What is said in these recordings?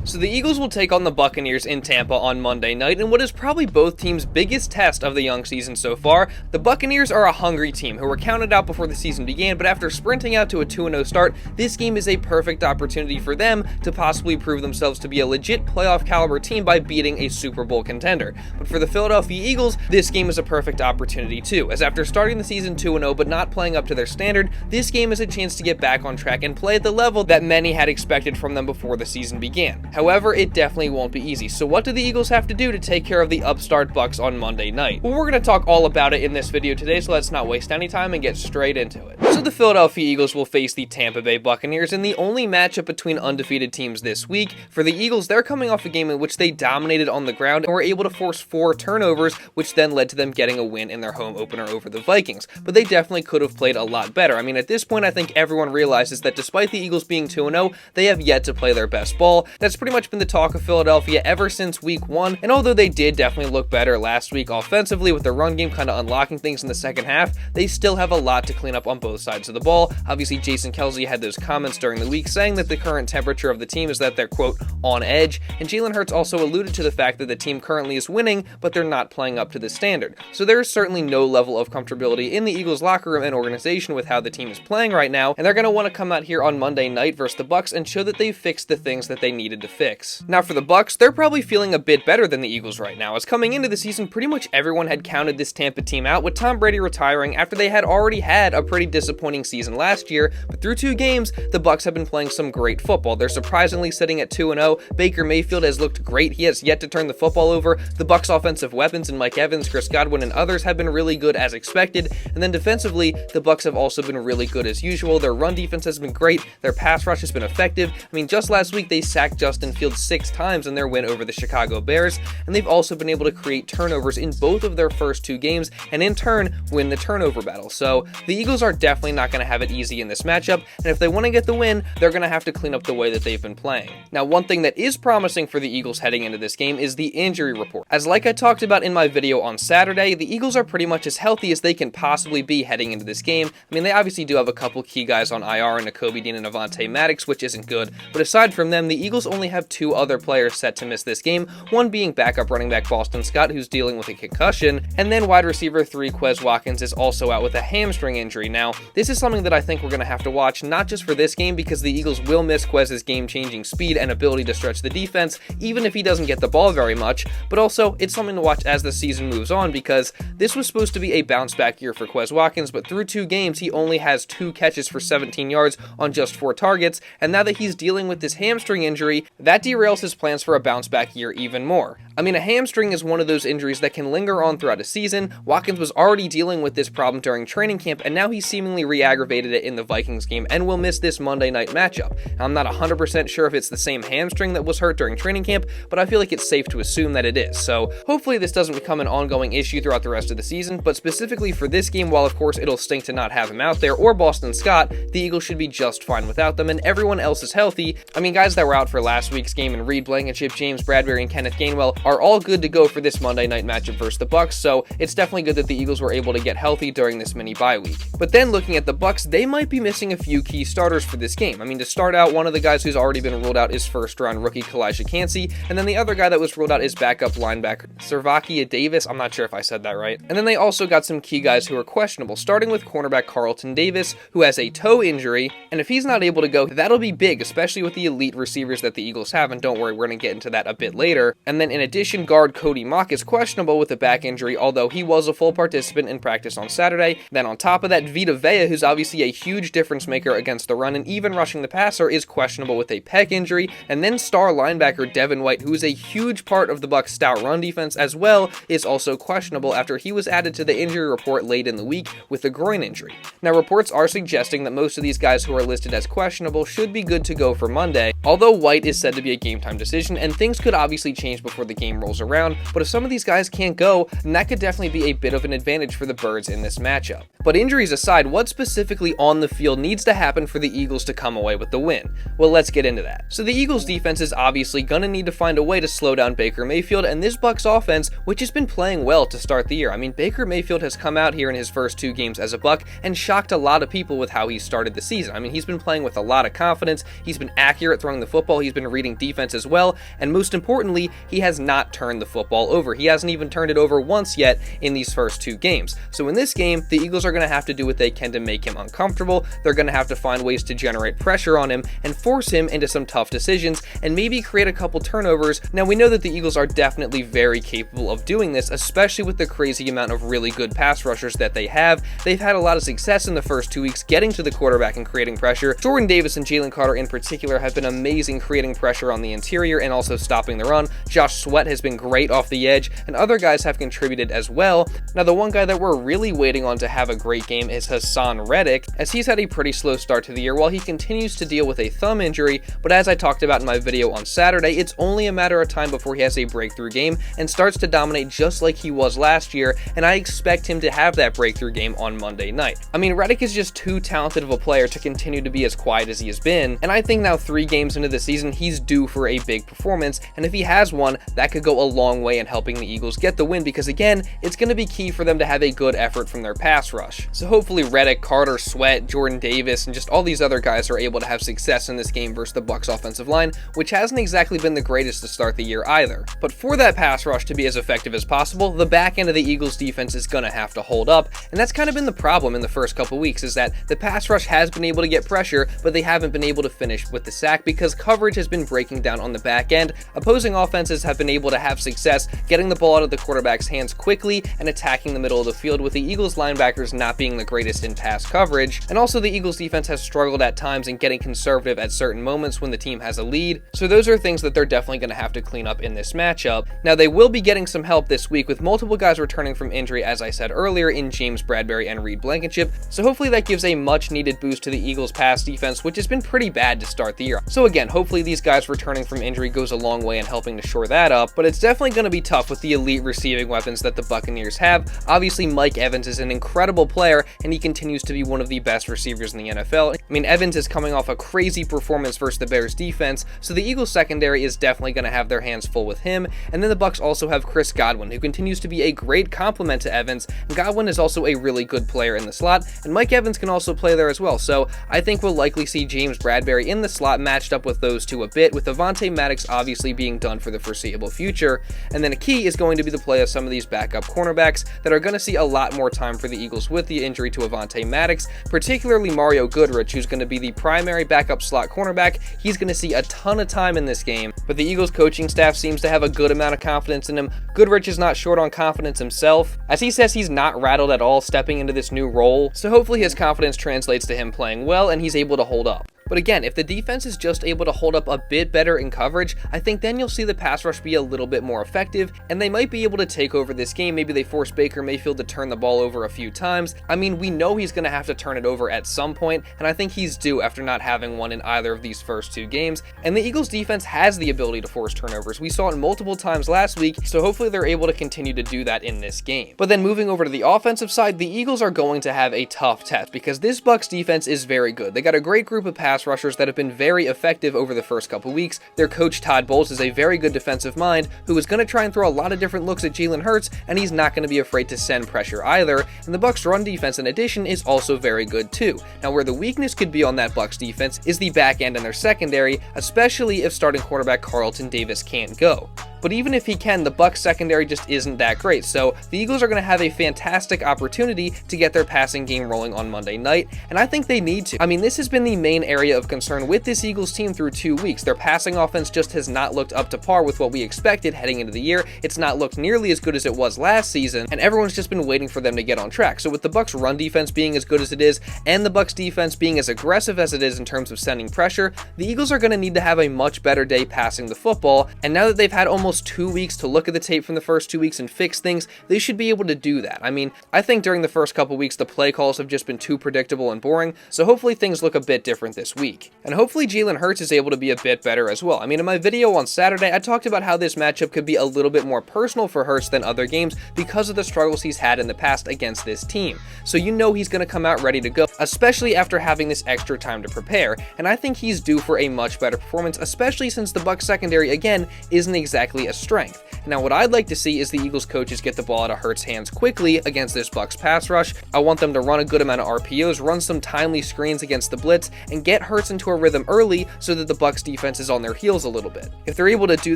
So the Eagles will take on the Buccaneers in Tampa on Monday night in what is probably both teams' biggest test of the young season so far. The Buccaneers are a hungry team who were counted out before the season began, but after sprinting out to a 2-0 start, this game is a perfect opportunity for them to possibly prove themselves to be a legit playoff caliber team by beating a Super Bowl contender. But for the Philadelphia Eagles, this game is a perfect opportunity too, as after starting the season 2-0 but not playing up to their standard, this game is a chance to get back on track and play at the level that many had expected from them before the season began. However, it definitely won't be easy. So what do the Eagles have to do to take care of the upstart Bucs on Monday night? Well, we're going to talk all about it in this video today, so let's not waste any time and get straight into it. So the Philadelphia Eagles will face the Tampa Bay Buccaneers in the only matchup between undefeated teams this week. For the Eagles, they're coming off a game in which they dominated on the ground and were able to force 4 turnovers, which then led to them getting a win in their home opener over the Vikings. But they definitely could have played a lot better. I mean, at this point, I think everyone realizes that despite the Eagles being 2-0, they have yet to play their best ball. That's pretty much been the talk of Philadelphia ever since week 1, and although they did definitely look better last week offensively with the run game kind of unlocking things in the second half, they still have a lot to clean up on both sides of the ball. Obviously, Jason Kelce had those comments during the week saying that the current temperature of the team is that they're, quote, on edge, and Jalen Hurts also alluded to the fact that the team currently is winning, but they're not playing up to the standard. So there is certainly no level of comfortability in the Eagles locker room and organization with how the team is playing right now, and they're going to want to come out here on Monday night versus the Bucs and show that they've fixed the things that they needed to fix. Now for the Bucs, they're probably feeling a bit better than the Eagles right now, as coming into the season, pretty much everyone had counted this Tampa team out, with Tom Brady retiring after they had already had a pretty disappointing season last year, but through 2 games, the Bucs have been playing some great football. They're surprisingly sitting at 2-0. Baker Mayfield has looked great. He has yet to turn the football over. The Bucs offensive weapons in Mike Evans, Chris Godwin, and others have been really good as expected, and then defensively, the Bucs have also been really good as usual. Their run defense has been great. Their pass rush has been effective. I mean, just last week, they sacked Justin Fields 6 times in their win over the Chicago Bears, and they've also been able to create turnovers in both of their first 2 games, and in turn, win the turnover battle. So the Eagles are definitely not going to have it easy in this matchup, and if they want to get the win, they're going to have to clean up the way that they've been playing. Now, one thing that is promising for the Eagles heading into this game is the injury report. As like I talked about in my video on Saturday, the Eagles are pretty much as healthy as they can possibly be heading into this game. I mean, they obviously do have a couple key guys on IR in Nakobe Dean and Avonte Maddox, which isn't good, but aside from them, the Eagles only have 2 other players set to miss this game, one being backup running back Boston Scott, who's dealing with a concussion, and then wide receiver 3 Quez Watkins is also out with a hamstring injury. Now, this is something that I think we're going to have to watch, not just for this game, because the Eagles will miss Quez's game-changing speed and ability to stretch the defense, even if he doesn't get the ball very much, but also it's something to watch as the season moves on, because this was supposed to be a bounce-back year for Quez Watkins, but through 2 games, he only has 2 catches for 17 yards on just 4 targets, and now that he's dealing with this hamstring injury, that derails his plans for a bounce-back year even more. I mean, a hamstring is one of those injuries that can linger on throughout a season. Watkins was already dealing with this problem during training camp, and now he's seemingly re-aggravated it in the Vikings game and will miss this Monday night matchup. Now, I'm not 100% sure if it's the same hamstring that was hurt during training camp, but I feel like it's safe to assume that it is. So hopefully this doesn't become an ongoing issue throughout the rest of the season, but specifically for this game, while of course it'll stink to not have him out there or Boston Scott, the Eagles should be just fine without them, and everyone else is healthy. I mean, guys that were out for last week's game in Reed Blankenship, James Bradberry, and Kenneth Gainwell are all good to go for this Monday night matchup versus the Bucs, so it's definitely good that the Eagles were able to get healthy during this mini bye week. But then looking at the Bucs, they might be missing a few key starters for this game. I mean, to start out, one of the guys who's already been ruled out is first-round rookie Kelce, and then the other guy that was ruled out is backup linebacker Vita Davis. I'm not sure if I said that right. And then they also got some key guys who are questionable, starting with cornerback Carlton Davis, who has a toe injury, and if he's not able to go, that'll be big, especially with the elite receivers that the Eagles have, and don't worry, we're going to get into that a bit later. And then in addition, guard Cody Mauch is questionable with a back injury, although he was a full participant in practice on Saturday. Then on top of that, Vita Vea, who's obviously a huge difference maker against the run and even rushing the passer, is questionable with a pec injury. And then star linebacker Devin White, who is a huge part of the Bucs' stout run defense as well, is also questionable after he was added to the injury report late in the week with a groin injury. Now, reports are suggesting that most of these guys who are listed as questionable should be good to go for Monday, although White is said to be a game time decision, and things could obviously change before the game game rolls around, but if some of these guys can't go, then that could definitely be a bit of an advantage for the Birds in this matchup. But injuries aside, what specifically on the field needs to happen for the Eagles to come away with the win? Well, let's get into that. So the Eagles defense is obviously gonna need to find a way to slow down Baker Mayfield and this Bucs offense, which has been playing well to start the year. I mean, Baker Mayfield has come out here in his first 2 games as a Buc and shocked a lot of people with how he started the season. I mean, he's been playing with a lot of confidence, he's been accurate throwing the football, he's been reading defense as well, and most importantly, he has not turned the football over. He hasn't even turned it over once yet in these first 2 games. So in this game, the Eagles are going to have to do what they can to make him uncomfortable. They're going to have to find ways to generate pressure on him and force him into some tough decisions and maybe create a couple turnovers. Now, we know that the Eagles are definitely very capable of doing this, especially with the crazy amount of really good pass rushers that they have. They've had a lot of success in the first 2 weeks getting to the quarterback and creating pressure. Jordan Davis and Jalen Carter in particular have been amazing creating pressure on the interior and also stopping the run. Josh Sweat has been great off the edge, and other guys have contributed as well. Now, the one guy that we're really waiting on to have a great game is Haason Reddick, as he's had a pretty slow start to the year while he continues to deal with a thumb injury, but as I talked about in my video on Saturday, it's only a matter of time before he has a breakthrough game and starts to dominate just like he was last year, and I expect him to have that breakthrough game on Monday night. I mean, Reddick is just too talented of a player to continue to be as quiet as he has been, and I think now 3 games into the season, he's due for a big performance, and if he has one, that could go a long way in helping the Eagles get the win, because again, it's going to be key for them to have a good effort from their pass rush. So hopefully Reddick, Carter, Sweat, Jordan Davis, and just all these other guys are able to have success in this game versus the Bucs offensive line, which hasn't exactly been the greatest to start the year either. But for that pass rush to be as effective as possible, the back end of the Eagles defense is going to have to hold up, and that's kind of been the problem in the first couple weeks, is that the pass rush has been able to get pressure, but they haven't been able to finish with the sack because coverage has been breaking down on the back end. Opposing offenses have been able to have success getting the ball out of the quarterback's hands quickly and attacking the middle of the field, with the Eagles linebackers not being the greatest in pass coverage. And also the Eagles defense has struggled at times in getting conservative at certain moments when the team has a lead. So those are things that they're definitely going to have to clean up in this matchup. Now, they will be getting some help this week with multiple guys returning from injury, as I said earlier, in James Bradberry and Reed Blankenship. So hopefully that gives a much needed boost to the Eagles pass defense, which has been pretty bad to start the year. So again, hopefully these guys returning from injury goes a long way in helping to shore that up, but it's definitely going to be tough with the elite receiving weapons that the Buccaneers have. Obviously, Mike Evans is an incredible player, and he continues to be one of the best receivers in the NFL. I mean, Evans is coming off a crazy performance versus the Bears defense, so the Eagles secondary is definitely going to have their hands full with him. And then the Bucs also have Chris Godwin, who continues to be a great complement to Evans, and Godwin is also a really good player in the slot, and Mike Evans can also play there as well. So I think we'll likely see James Bradberry in the slot matched up with those two a bit, with DeVonta Maddox obviously being done for the foreseeable future. And then a key is going to be the play of some of these backup cornerbacks that are going to see a lot more time for the Eagles with the injury to DeVonta Maddox, particularly Mario Goodrich, who's going to be the primary backup slot cornerback. He's going to see a ton of time in this game, but the Eagles coaching staff seems to have a good amount of confidence in him. Goodrich is not short on confidence himself, as he says he's not rattled at all stepping into this new role, so hopefully his confidence translates to him playing well and he's able to hold up. But again, if the defense is just able to hold up a bit better in coverage, I think then you'll see the pass rush be a little bit more effective, and they might be able to take over this game. Maybe they force Baker Mayfield to turn the ball over a few times. I mean, we know he's going to have to turn it over at some point, and I think he's due after not having one in either of these first 2 games. And the Eagles defense has the ability to force turnovers. We saw it multiple times last week, so hopefully they're able to continue to do that in this game. But then moving over to the offensive side, the Eagles are going to have a tough test because this Bucs defense is very good. They got a great group of pass rushers that have been very effective over the first couple weeks. Their coach Todd Bowles is a very good defensive mind who is going to try and throw a lot of different looks at Jalen Hurts, and he's not going to be afraid to send pressure either. And the Bucs run defense in addition is also very good too. Now, where the weakness could be on that Bucs defense is the back end and their secondary, especially if starting quarterback Carlton Davis can't go. But even if he can, the Bucs secondary just isn't that great, so the Eagles are going to have a fantastic opportunity to get their passing game rolling on Monday night, and I think they need to. I mean, this has been the main area of concern with this Eagles team through 2 weeks. Their passing offense just has not looked up to par with what we expected heading into the year. It's not looked nearly as good as it was last season, and everyone's just been waiting for them to get on track. So with the Bucs run defense being as good as it is, and the Bucs defense being as aggressive as it is in terms of sending pressure, the Eagles are going to need to have a much better day passing the football, and now that they've had almost almost 2 weeks to look at the tape from the first 2 weeks and fix things, they should be able to do that. I mean, I think during the first couple weeks, the play calls have just been too predictable and boring, so hopefully things look a bit different this week. And hopefully Jalen Hurts is able to be a bit better as well. I mean, in my video on Saturday, I talked about how this matchup could be a little bit more personal for Hurts than other games because of the struggles he's had in the past against this team. So you know he's going to come out ready to go, especially after having this extra time to prepare, and I think he's due for a much better performance, especially since the Bucs secondary, again, isn't exactly a strength. Now, what I'd like to see is the Eagles coaches get the ball out of Hurts' hands quickly against this Bucs pass rush. I want them to run a good amount of RPOs, run some timely screens against the blitz, and get Hurts into a rhythm early so that the Bucs defense is on their heels a little bit. If they're able to do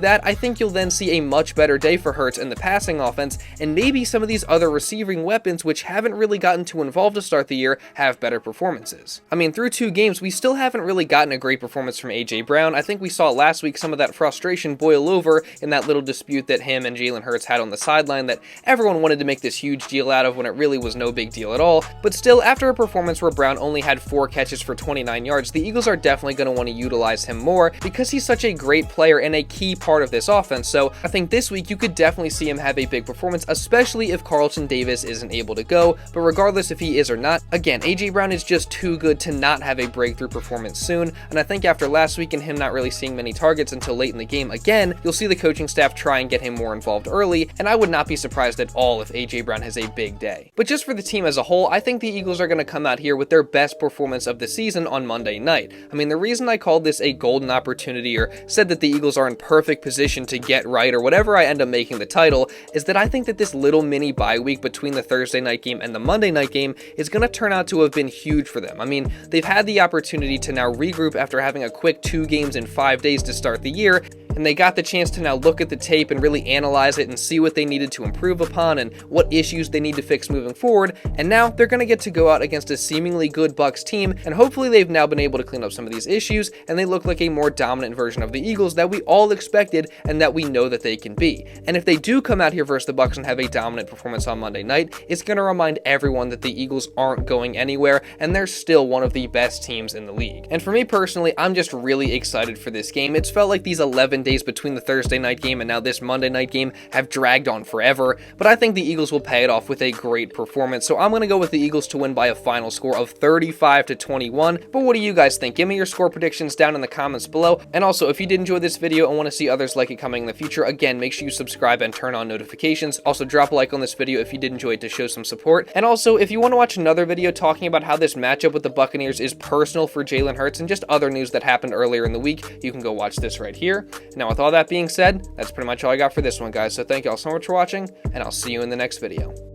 that, I think you'll then see a much better day for Hurts in the passing offense, and maybe some of these other receiving weapons, which haven't really gotten too involved to start the year, have better performances. I mean, through 2 games, we still haven't really gotten a great performance from A.J. Brown. I think we saw last week some of that frustration boil over in that little dispute that him and Jalen Hurts had on the sideline that everyone wanted to make this huge deal out of when it really was no big deal at all. But still, after a performance where Brown only had 4 catches for 29 yards, the Eagles are definitely going to want to utilize him more because he's such a great player and a key part of this offense. So I think this week you could definitely see him have a big performance, especially if Carlton Davis isn't able to go. But regardless if he is or not, again, A.J. Brown is just too good to not have a breakthrough performance soon. And I think after last week and him not really seeing many targets until late in the game, again, you'll see the coaching staff try and get him more involved early, and I would not be surprised at all if A.J. Brown has a big day. But just for the team as a whole, I think the Eagles are going to come out here with their best performance of the season on Monday night. I mean, the reason I called this a golden opportunity or said that the Eagles are in perfect position to get right or whatever I end up making the title is that I think that this little mini bye week between the Thursday night game and the Monday night game is going to turn out to have been huge for them. I mean, they've had the opportunity to now regroup after having a quick 2 games in 5 days to start the year, and they got the chance to now look at the tape and really analyze it and see what they needed to improve upon and what issues they need to fix moving forward. And now they're going to get to go out against a seemingly good Bucs team, and hopefully they've now been able to clean up some of these issues and they look like a more dominant version of the Eagles that we all expected and that we know that they can be. And if they do come out here versus the Bucs and have a dominant performance on Monday night, it's going to remind everyone that the Eagles aren't going anywhere and they're still one of the best teams in the league. And for me personally, I'm just really excited for this game. It's felt like these 11 days between the Thursday night game and now this Monday night game have dragged on forever, but I think the Eagles will pay it off with a great performance. So I'm going to go with the Eagles to win by a final score of 35-21. But what do you guys think? Give me your score predictions down in the comments below. And also, if you did enjoy this video and want to see others like it coming in the future, again, make sure you subscribe and turn on notifications. Also, drop a like on this video if you did enjoy it to show some support. And also, if you want to watch another video talking about how this matchup with the Buccaneers is personal for Jalen Hurts and just other news that happened earlier in the week, you can go watch this right here. Now, with all that being said, that's pretty much all I got for this one, guys. So thank you all so much for watching, and I'll see you in the next video.